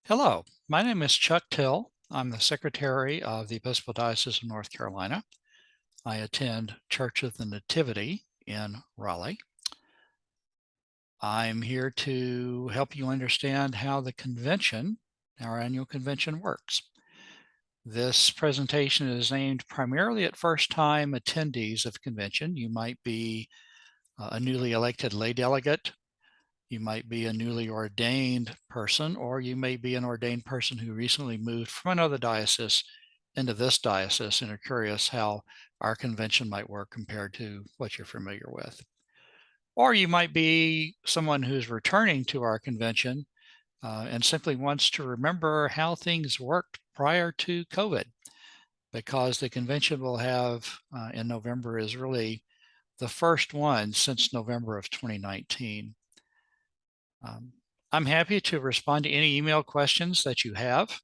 Hello, my name is Chuck Till. I'm the Secretary of the Episcopal Diocese of North Carolina. I attend Church of the Nativity in Raleigh. I'm here to help you understand how the convention, our annual convention, works. This presentation is aimed primarily at first-time attendees of convention. You might be a newly elected lay delegate. You might be a newly ordained person, or you may be an ordained person who recently moved from another diocese into this diocese and are curious how our convention might work compared to what you're familiar with. Or you might be someone who's returning to our convention and simply wants to remember how things worked prior to COVID, because the convention we'll have in November is really the first one since November of 2019. I'm happy to respond to any email questions that you have.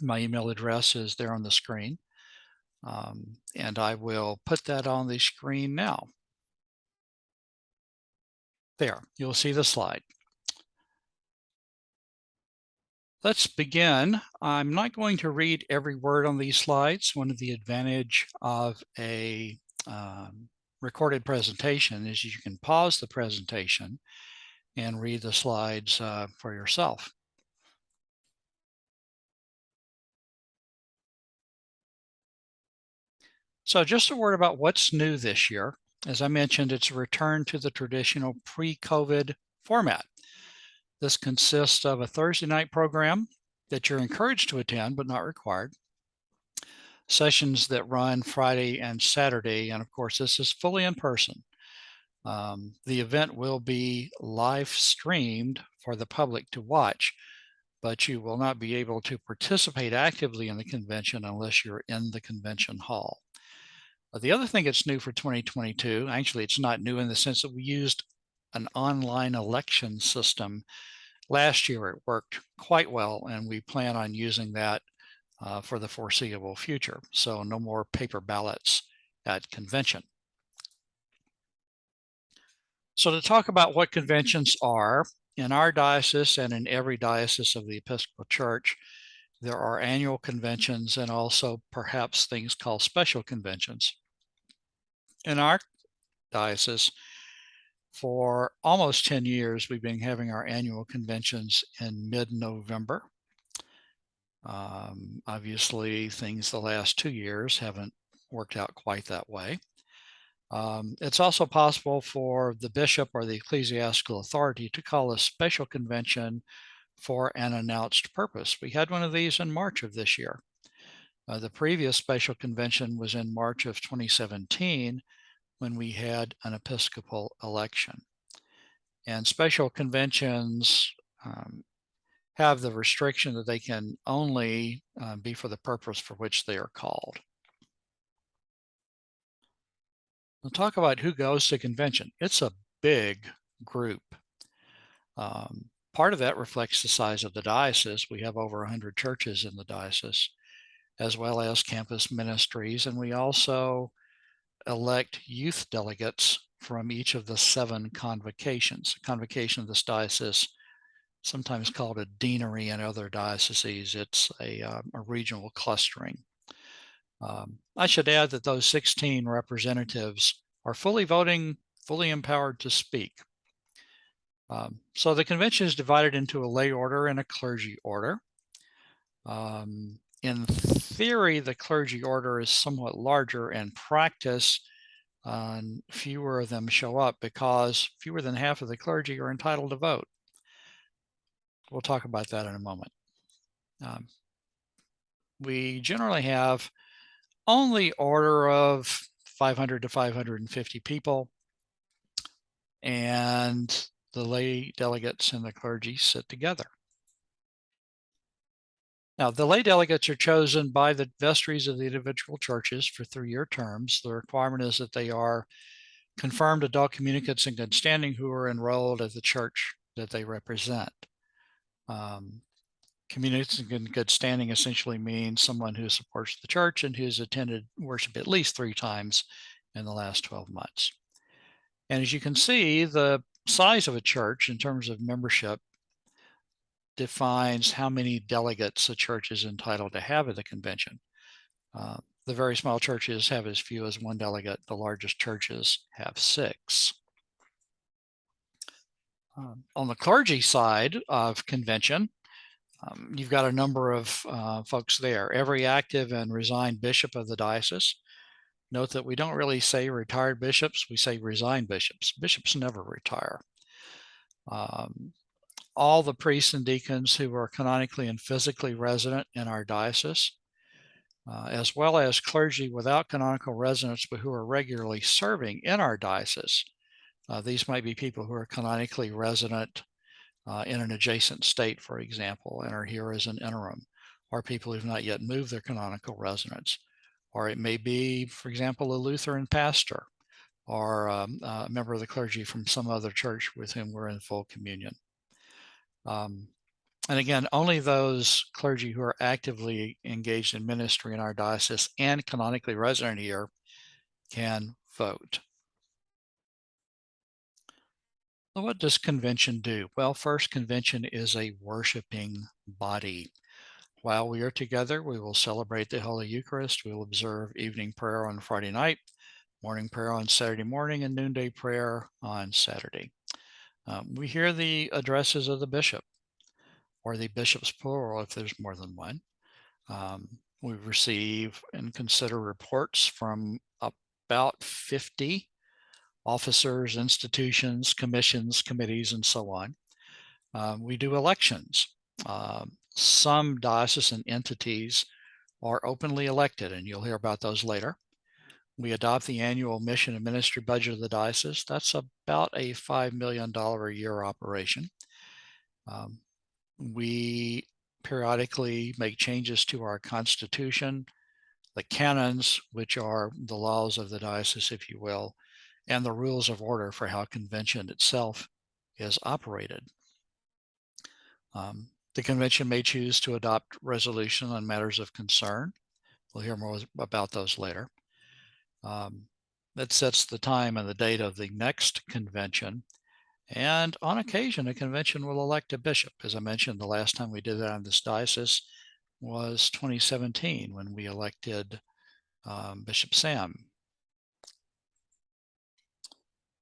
My email address is there on the screen, and I will put that on the screen now. There, you'll see the slide. Let's begin. I'm not going to read every word on these slides. One of the advantages of a recorded presentation is you can pause the presentation and read the slides for yourself. So just a word about what's new this year. As I mentioned, it's a return to the traditional pre-COVID format. This consists of a Thursday night program that you're encouraged to attend, but not required. Sessions that run Friday and Saturday, and of course, this is fully in person. The event will be live streamed for the public to watch, but you will not be able to participate actively in the convention unless you're in the convention hall. The other thing that's new for 2022, actually it's not new in the sense that we used an online election system last year. It worked quite well, and we plan on using that for the foreseeable future. So no more paper ballots at convention. So to talk about what conventions are, in our diocese and in every diocese of the Episcopal Church, there are annual conventions and also perhaps things called special conventions. In our diocese, for almost 10 years, we've been having our annual conventions in mid-November. Obviously, things the last 2 years haven't worked out quite that way. It's also possible for the bishop or the ecclesiastical authority to call a special convention for an announced purpose. We had one of these in March of this year. The previous special convention was in March of 2017 when we had an Episcopal election. And special conventions have the restriction that they can only be for the purpose for which they are called. We'll talk about who goes to convention. It's a big group. Part of that reflects the size of the diocese. We have over 100 churches in the diocese, as well as campus ministries, and we also elect youth delegates from each of the 7 convocations. A convocation of this diocese, sometimes called a deanery in other dioceses. It's a regional clustering. I should add that those 16 representatives are fully voting, fully empowered to speak. So the convention is divided into a lay order and a clergy order. In theory, the clergy order is somewhat larger. In practice, fewer of them show up because fewer than half of the clergy are entitled to vote. We'll talk about that in a moment. We generally have only order of 500 to 550 people, and the lay delegates and the clergy sit together. Now, the lay delegates are chosen by the vestries of the individual churches for 3-year terms. The requirement is that they are confirmed adult communicants in good standing who are enrolled at the church that they represent. Communicants in good standing essentially means someone who supports the church and who's attended worship at least 3 times in the last 12 months. And as you can see, the size of a church in terms of membership defines how many delegates a church is entitled to have at the convention. The very small churches have as few as 1 delegate. The largest churches have 6. On the clergy side of convention, you've got a number of folks there. Every active and resigned bishop of the diocese. Note that we don't really say retired bishops, we say resigned bishops. Bishops never retire. All the priests and deacons who are canonically and physically resident in our diocese, as well as clergy without canonical residence but who are regularly serving in our diocese. These might be people who are canonically resident in an adjacent state, for example, and are here as an interim, or people who've not yet moved their canonical residence. Or it may be, for example, a Lutheran pastor or a member of the clergy from some other church with whom we're in full communion. And again, only those clergy who are actively engaged in ministry in our diocese and canonically resident here can vote. So what does convention do? Well, first, convention is a worshiping body. While we are together, we will celebrate the Holy Eucharist. We'll observe evening prayer on Friday night, morning prayer on Saturday morning, and noonday prayer on Saturday. We hear the addresses of the bishop, or the bishop's plural if there's more than one. We receive and consider reports from about 50 officers, institutions, commissions, committees, and so on. We do elections. Some diocesan entities are openly elected, and you'll hear about those later. We adopt the annual mission and ministry budget of the diocese. That's about a $5 million a year operation. We periodically make changes to our constitution, the canons, which are the laws of the diocese, if you will, and the rules of order for how convention itself is operated. The convention may choose to adopt resolution on matters of concern. We'll hear more about those later. That sets the time and the date of the next convention. And on occasion, a convention will elect a bishop. As I mentioned, the last time we did that in this diocese was 2017 when we elected Bishop Sam.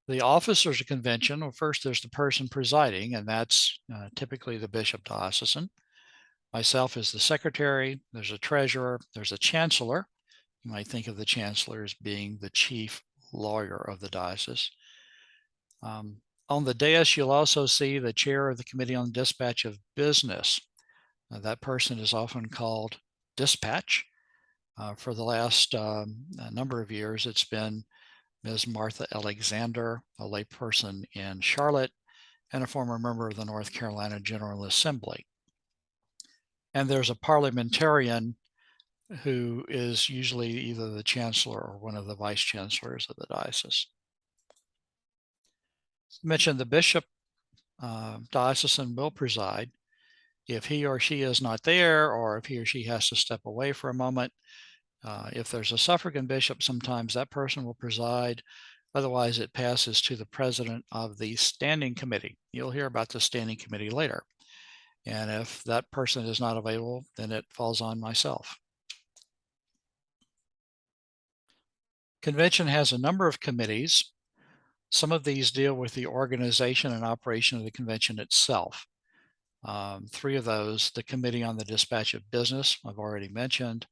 The officers of convention, well, first there's the person presiding, and that's typically the bishop diocesan. Myself as the secretary, there's a treasurer, there's a chancellor. You might think of the chancellor as being the chief lawyer of the diocese. On the dais, you'll also see the chair of the Committee on Dispatch of Business. That person is often called dispatch. For the last number of years, it's been Ms. Martha Alexander, a layperson in Charlotte, and a former member of the North Carolina General Assembly. And there's a parliamentarian who is usually either the chancellor or one of the vice chancellors of the diocese. I mentioned the bishop diocesan will preside. If he or she is not there, or if he or she has to step away for a moment, if there's a suffragan bishop, sometimes that person will preside. Otherwise, it passes to the president of the standing committee. You'll hear about the standing committee later. And if that person is not available, then it falls on myself. Convention has a number of committees. Some of these deal with the organization and operation of the convention itself. 3 of those, the Committee on the Dispatch of Business, I've already mentioned.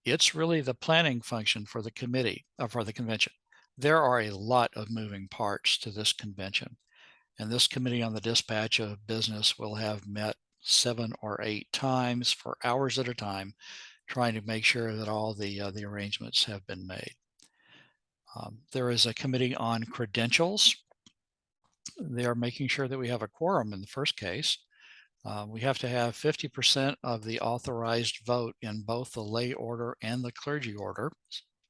It's really the planning function for the committee, for the convention. There are a lot of moving parts to this convention, and this Committee on the Dispatch of Business will have met 7 or 8 times for hours at a time, trying to make sure that all the arrangements have been made. There is a Committee on Credentials. They are making sure that we have a quorum in the first case. We have to have 50% of the authorized vote in both the lay order and the clergy order,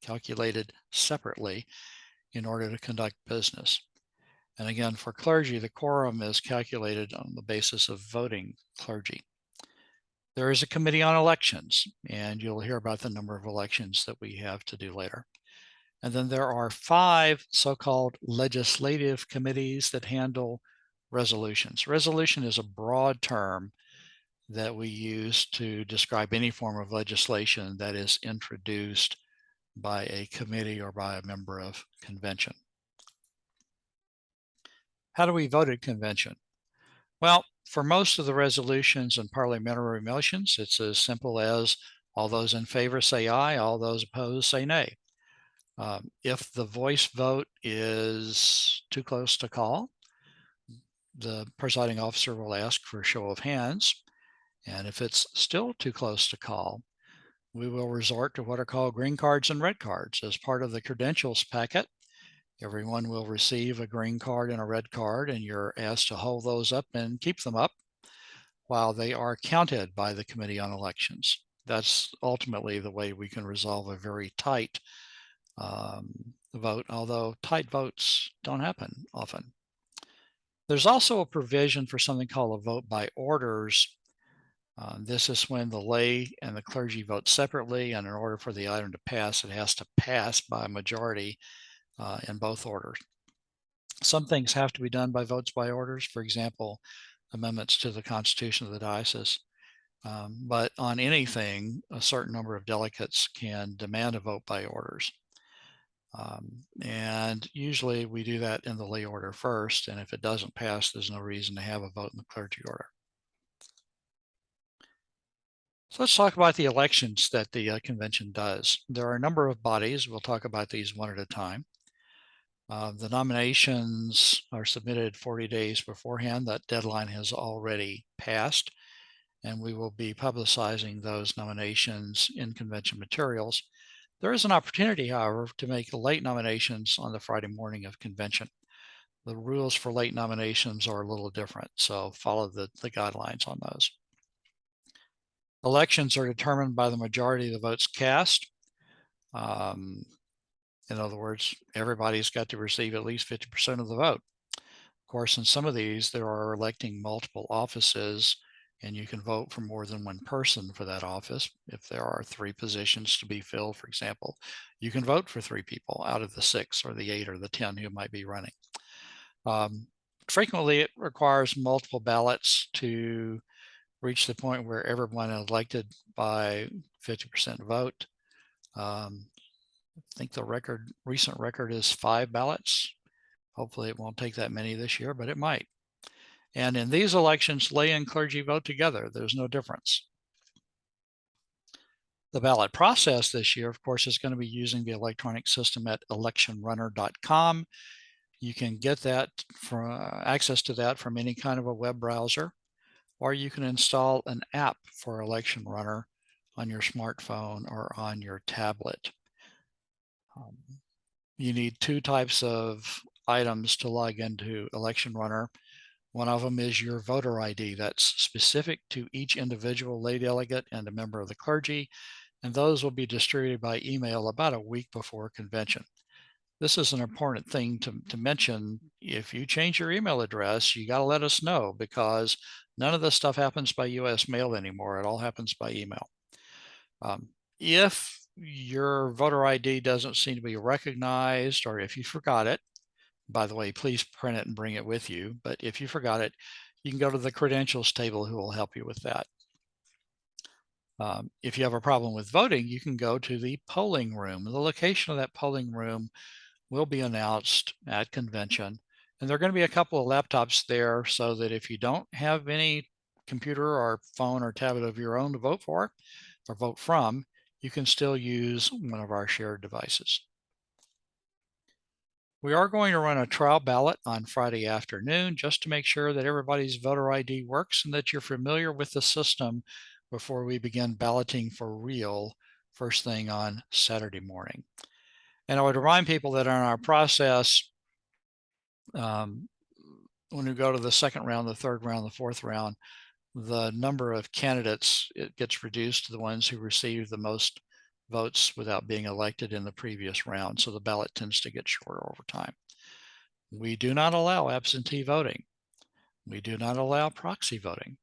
calculated separately, in order to conduct business. And again, for clergy, the quorum is calculated on the basis of voting clergy. There is a committee on elections, and you'll hear about the number of elections that we have to do later. And then there are 5 so-called legislative committees that handle resolutions. Resolution is a broad term that we use to describe any form of legislation that is introduced by a committee or by a member of convention. How do we vote at convention? Well, for most of the resolutions and parliamentary motions, it's as simple as all those in favor say aye, all those opposed say nay. If the voice vote is too close to call, the presiding officer will ask for a show of hands. And if it's still too close to call, we will resort to what are called green cards and red cards. As part of the credentials packet, everyone will receive a green card and a red card, and you're asked to hold those up and keep them up while they are counted by the Committee on Elections. That's ultimately the way we can resolve a very tight vote, although tight votes don't happen often. There's also a provision for something called a vote by orders. This is when the lay and the clergy vote separately, and in order for the item to pass, it has to pass by a majority in both orders. Some things have to be done by votes by orders, for example, amendments to the Constitution of the Diocese. But on anything, a certain number of delegates can demand a vote by orders. And usually we do that in the lay order first, and if it doesn't pass, there's no reason to have a vote in the clergy order. So let's talk about the elections that the convention does. There are a number of bodies. We'll talk about these one at a time. The nominations are submitted 40 days beforehand. That deadline has already passed, and we will be publicizing those nominations in convention materials. There is an opportunity, however, to make late nominations on the Friday morning of convention. The rules for late nominations are a little different, so follow the guidelines on those. Elections are determined by the majority of the votes cast. In other words, everybody's got to receive at least 50% of the vote. Of course, in some of these, there are electing multiple offices, and you can vote for more than one person for that office. If there are 3 positions to be filled, for example, you can vote for 3 people out of the 6 or the 8 or the 10 who might be running. Frequently, it requires multiple ballots to reach the point where everyone is elected by 50% vote. I think the recent record is 5 ballots. Hopefully it won't take that many this year, but it might. And in these elections, lay and clergy vote together. There's no difference. The ballot process this year, of course, is going to be using the electronic system at electionrunner.com. You can get that access to that from any kind of a web browser, or you can install an app for Election Runner on your smartphone or on your tablet. You need 2 types of items to log into Election Runner. One of them is your voter ID. That's specific to each individual lay delegate and a member of the clergy, and those will be distributed by email about a week before convention. This is an important thing to mention. If you change your email address, you got to let us know, because none of this stuff happens by US mail anymore. It all happens by email. If your voter ID doesn't seem to be recognized, or if you forgot it, by the way, please print it and bring it with you. But if you forgot it, you can go to the credentials table who will help you with that. If you have a problem with voting, you can go to the polling room. The location of that polling room will be announced at convention. And there are going to be a couple of laptops there, so that if you don't have any computer or phone or tablet of your own to vote for or vote from, you can still use one of our shared devices. We are going to run a trial ballot on Friday afternoon just to make sure that everybody's voter ID works and that you're familiar with the system before we begin balloting for real first thing on Saturday morning. And I would remind people that in our process, when we go to the second round, the third round, the fourth round, the number of candidates, it gets reduced to the ones who receive the most votes without being elected in the previous round. So the ballot tends to get shorter over time. We do not allow absentee voting. We do not allow proxy voting.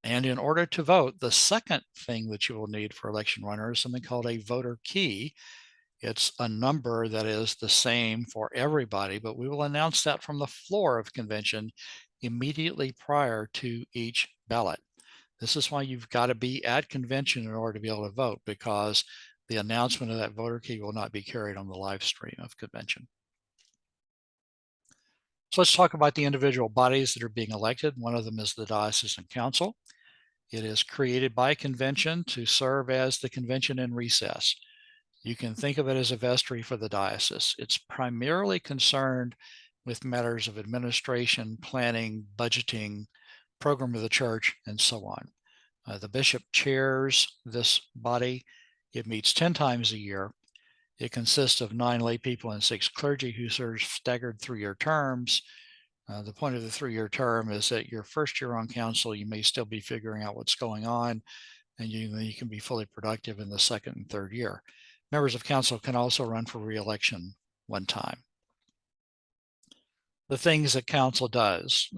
And in order to vote, the second thing that you will need for Election Runner is something called a voter key. It's a number that is the same for everybody, but we will announce that from the floor of convention immediately prior to each ballot. This is why you've got to be at convention in order to be able to vote, because the announcement of that voter key will not be carried on the live stream of convention. So let's talk about the individual bodies that are being elected. One of them is the Diocesan Council. It is created by convention to serve as the convention in recess. You can think of it as a vestry for the diocese. It's primarily concerned with matters of administration, planning, budgeting, program of the church, and so on. The bishop chairs this body. It meets 10 times a year. It consists of 9 lay people and 6 clergy who serve staggered 3-year terms. The point of the 3-year term is that your first year on council, you may still be figuring out what's going on, and you can be fully productive in the second and third year. Members of council can also run for re-election one time. The things that council does: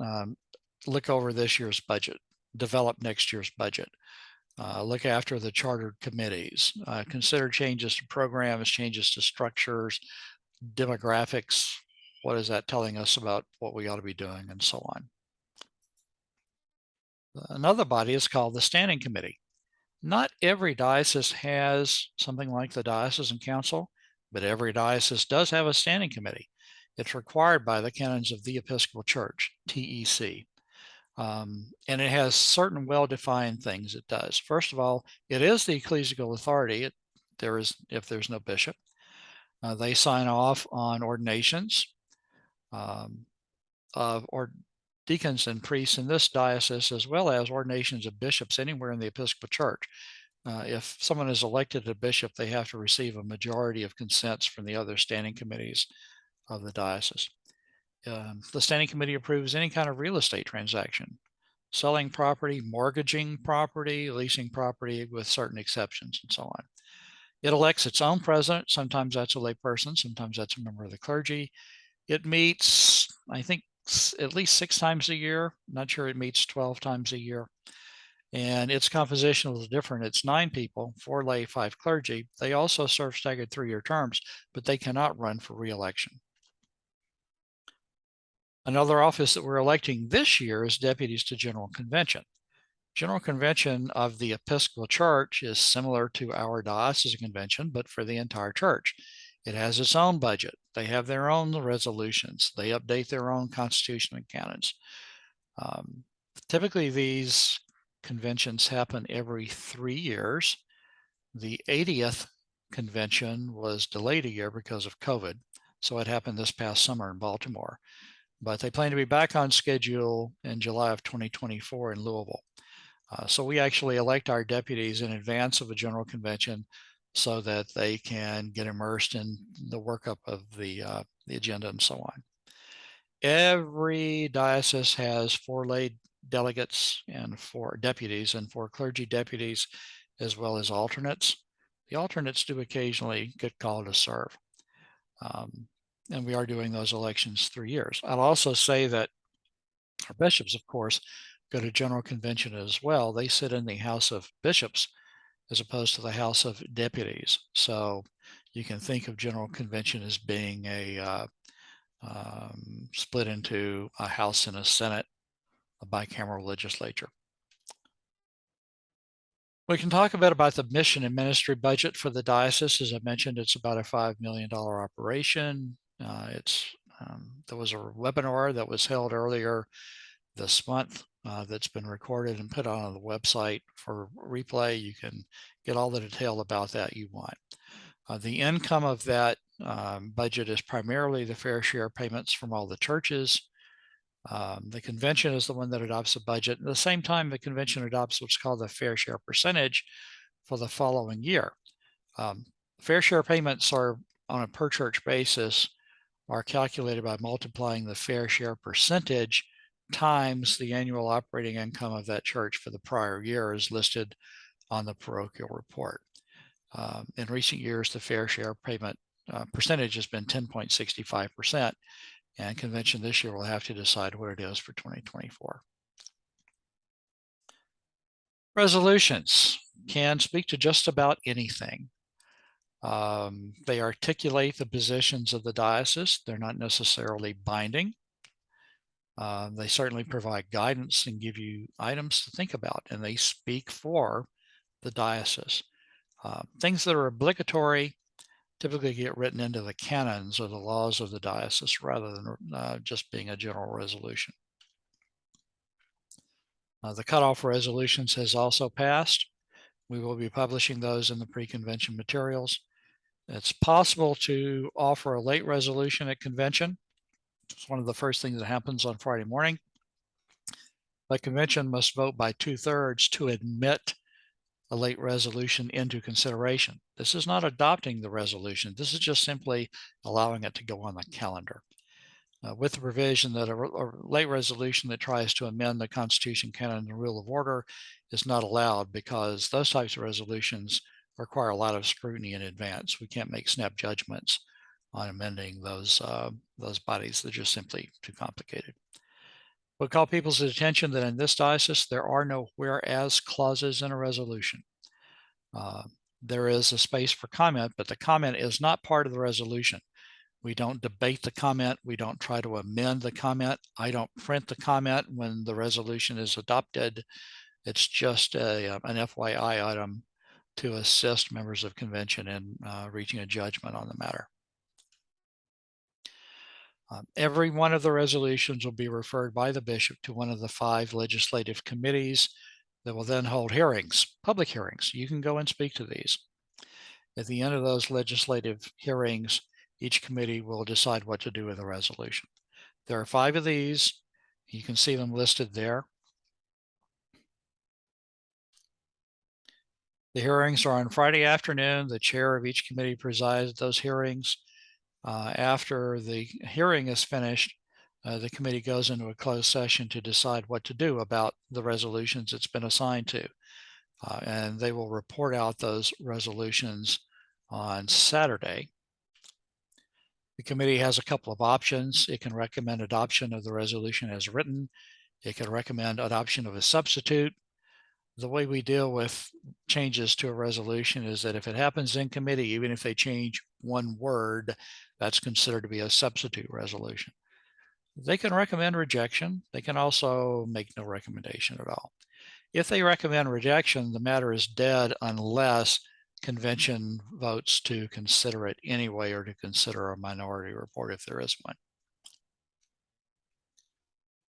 look over this year's budget, develop next year's budget, look after the chartered committees, consider changes to programs, changes to structures, demographics. What is that telling us about what we ought to be doing, and so on. Another body is called the Standing Committee. Not every diocese has something like the Diocesan Council, but every diocese does have a standing committee. It's required by the canons of the Episcopal Church, TEC. And it has certain well-defined things it does. First of all, it is the ecclesiastical authority if there's no bishop. They sign off on ordinations or deacons and priests in this diocese, as well as ordinations of bishops anywhere in the Episcopal Church. If someone is elected a bishop, they have to receive a majority of consents from the other standing committees of the diocese. The standing committee approves any kind of real estate transaction, selling property, mortgaging property, leasing property, with certain exceptions, and so on. It elects its own president. Sometimes that's a layperson, sometimes that's a member of the clergy. It meets, I think, at least 6 times a year. I'm not sure it meets 12 times a year. And its composition is different. It's 9 people, 4 lay, 5 clergy. They also serve staggered 3-year terms, but they cannot run for re-election. Another office that we're electing this year is deputies to General Convention. General Convention of the Episcopal Church is similar to our diocesan convention, but for the entire church. It has its own budget. They have their own resolutions. They update their own constitution and canons. Typically, these conventions happen every 3 years. The 80th convention was delayed a year because of COVID, so it happened this past summer in Baltimore. But they plan to be back on schedule in July of 2024 in Louisville. So we actually elect our deputies in advance of a general convention so that they can get immersed in the workup of the agenda and so on. Every diocese has 4 lay delegates and 4 deputies and 4 clergy deputies, as well as alternates. The alternates do occasionally get called to serve. And we are doing those elections 3 years. I'll also say that our bishops, of course, go to General Convention as well. They sit in the House of Bishops as opposed to the House of Deputies. So you can think of General Convention as being a split into a House and a Senate, a bicameral legislature. We can talk a bit about the mission and ministry budget for the diocese. As I mentioned, it's about a $5 million operation. There was a webinar that was held earlier this month that's been recorded and put on the website for replay. You can get all the detail about that you want. The income of that budget is primarily the fair share payments from all the churches. The convention is the one that adopts a budget. At the same time, the convention adopts what's called the fair share percentage for the following year. Fair share payments are on a per church basis are calculated by multiplying the fair share percentage times the annual operating income of that church for the prior year as listed on the parochial report. In recent years, the fair share payment percentage has been 10.65%, and convention this year will have to decide what it is for 2024. Resolutions can speak to just about anything. They articulate the positions of the diocese. They're not necessarily binding. They certainly provide guidance and give you items to think about, and they speak for the diocese. Things that are obligatory typically get written into the canons or the laws of the diocese rather than just being a general resolution. The cutoff resolutions has also passed. We will be publishing those in the pre-convention materials. It's possible to offer a late resolution at convention. It's one of the first things that happens on Friday morning. The convention must vote by 2/3 to admit a late resolution into consideration. This is not adopting the resolution. This is just simply allowing it to go on the calendar. With the provision that a late resolution that tries to amend the Constitution, canon, and rule of order is not allowed, because those types of resolutions require a lot of scrutiny in advance. We can't make snap judgments on amending those bodies. They're just simply too complicated. We'll call people's attention that in this diocese, there are no whereas clauses in a resolution. There is a space for comment, but the comment is not part of the resolution. We don't debate the comment. We don't try to amend the comment. I don't print the comment when the resolution is adopted. It's just an FYI item to assist members of convention in reaching a judgment on the matter. Every one of the resolutions will be referred by the bishop to one of the 5 legislative committees that will then hold hearings, public hearings. You can go and speak to these. At the end of those legislative hearings, each committee will decide what to do with the resolution. There are 5 of these. You can see them listed there. The hearings are on Friday afternoon. The chair of each committee presides at those hearings. After the hearing is finished, the committee goes into a closed session to decide what to do about the resolutions it's been assigned to. And they will report out those resolutions on Saturday. The committee has a couple of options. It can recommend adoption of the resolution as written. It can recommend adoption of a substitute. The way we deal with changes to a resolution is that if it happens in committee, even if they change one word, that's considered to be a substitute resolution. They can recommend rejection. They can also make no recommendation at all. If they recommend rejection, the matter is dead unless convention votes to consider it anyway, or to consider a minority report if there is one.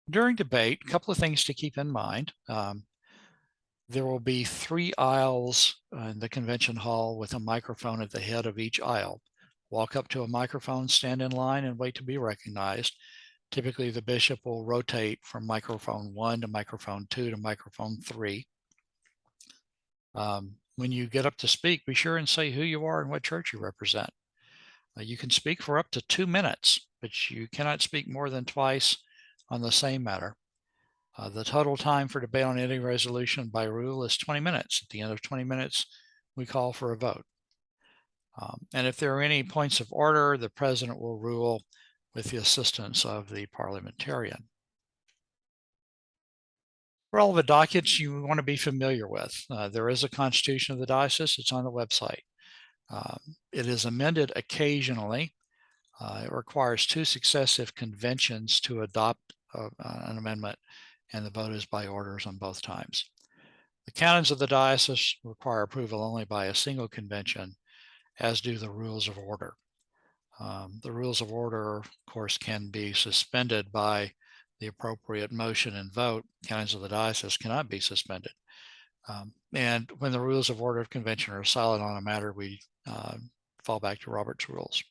During debate, a couple of things to keep in mind. There will be 3 aisles in the convention hall with a microphone at the head of each aisle. Walk up to a microphone, stand in line, and wait to be recognized. Typically, the bishop will rotate from microphone 1 to microphone 2 to microphone 3. When you get up to speak, be sure and say who you are and what church you represent. You can speak for up to 2 minutes, but you cannot speak more than twice on the same matter. The total time for debate on any resolution by rule is 20 minutes. At the end of 20 minutes, we call for a vote. And if there are any points of order, the president will rule with the assistance of the parliamentarian. Relevant documents you want to be familiar with. There is a constitution of the diocese. It's on the website. It is amended occasionally. It requires 2 successive conventions to adopt an amendment, and the vote is by orders on both times. The canons of the diocese require approval only by a single convention, as do the rules of order. The rules of order, of course, can be suspended by the appropriate motion and vote. Canons of the diocese cannot be suspended. And when the rules of order of convention are silent on a matter, we fall back to Robert's rules.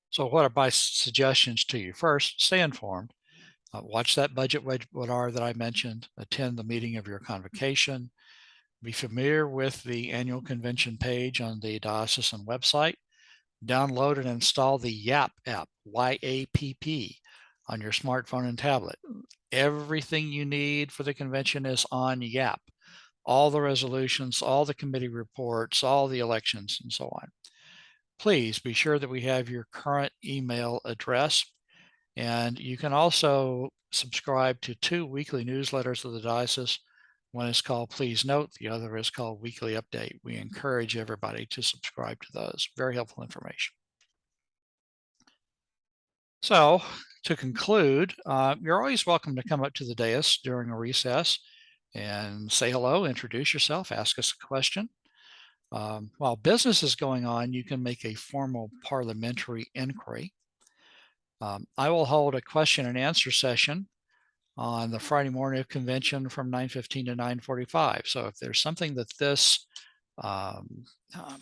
So what are my suggestions to you? First, stay informed. Watch that budget webinar that I mentioned. Attend the meeting of your convocation. Be familiar with the annual convention page on the diocesan website. Download and install the YAP app, Y-A-P-P, on your smartphone and tablet. Everything you need for the convention is on YAP. All the resolutions, all the committee reports, all the elections, and so on. Please be sure that we have your current email address. And you can also subscribe to 2 weekly newsletters of the diocese. One is called Please Note, the other is called Weekly Update. We encourage everybody to subscribe to those. Very helpful information. So, to conclude, you're always welcome to come up to the dais during a recess and say hello, introduce yourself, ask us a question. While business is going on, you can make a formal parliamentary inquiry. I will hold a question and answer session on the Friday morning of convention from 9:15 to 9:45. So if there's something that this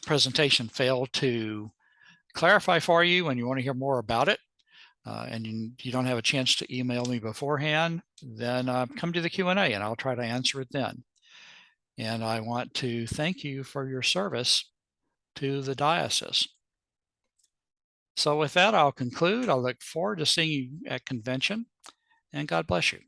presentation failed to clarify for you and you want to hear more about it, and you don't have a chance to email me beforehand, then come to the Q&A and I'll try to answer it then. And I want to thank you for your service to the diocese. So with that, I'll conclude. I look forward to seeing you at convention, and God bless you.